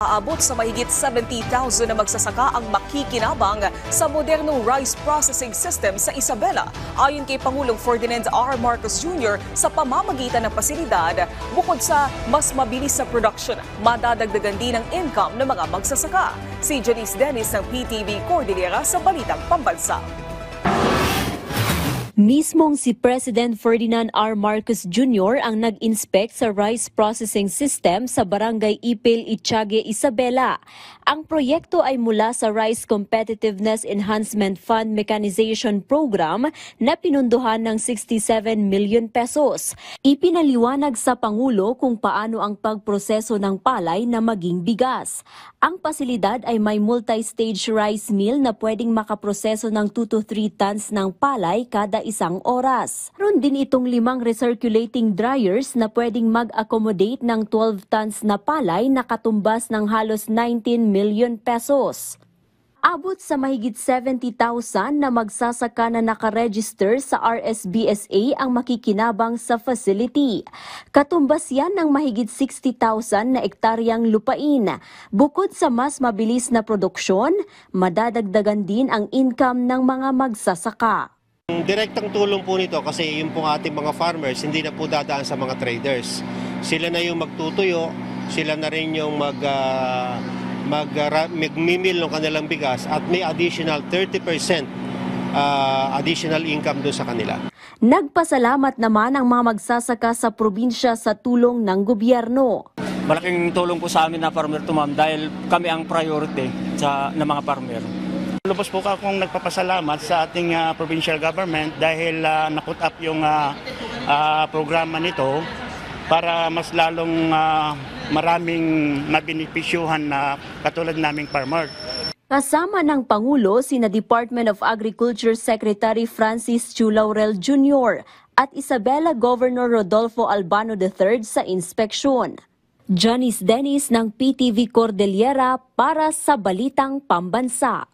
Aabot sa mahigit 70,000 na magsasaka ang makikinabang sa modernong rice processing system sa Isabela. Ayon kay Pangulong Ferdinand R. Marcos Jr. sa pamamagitan ng pasilidad, bukod sa mas mabilis sa production, madadagdagan din ang income ng mga magsasaka. Si Janice Dennis ng PTV Cordillera sa Balitang Pambansa. Mismong si President Ferdinand R. Marcos Jr. ang nag-inspect sa rice processing system sa Barangay Ipil, Itiague, Isabela. Ang proyekto ay mula sa Rice Competitiveness Enhancement Fund Mechanization Program na pinunduhan ng 67 million pesos. Ipinaliwanag sa Pangulo kung paano ang pagproseso ng palay na maging bigas. Ang pasilidad ay may multi-stage rice mill na pwedeng makaproseso ng 2 to 3 tons ng palay kada isang oras. Meron din itong 5 recirculating dryers na pwedeng mag-accommodate ng 12 tons na palay na katumbas ng halos 19 million pesos. Abot sa mahigit 70,000 na magsasaka na nakaregister sa RSBSA ang makikinabang sa facility. Katumbas yan ng mahigit 60,000 na ektaryang lupain. Bukod sa mas mabilis na produksyon, madadagdagan din ang income ng mga magsasaka. Direktang tulong po nito kasi yung pong ating mga farmers hindi na po dadaan sa mga traders. Sila na yung magtutuyo, sila na rin yung magmimil ng kanilang bigas at may additional 30% additional income doon sa kanila. Nagpasalamat naman ang mga magsasaka sa probinsya sa tulong ng gobyerno. Malaking tulong po sa amin na farmer to ma'am dahil kami ang priority ng mga farmer. Lubos po akong nagpapasalamat sa ating provincial government dahil na-put up yung programa nito para mas lalong maraming mabenepisyuhan na katulad naming farmer. Kasama ng Pangulo sina Department of Agriculture Secretary Francis Chu Laurel Jr. at Isabela Governor Rodolfo Albano III sa inspeksyon. Janice Dennis ng PTV Cordillera para sa Balitang Pambansa.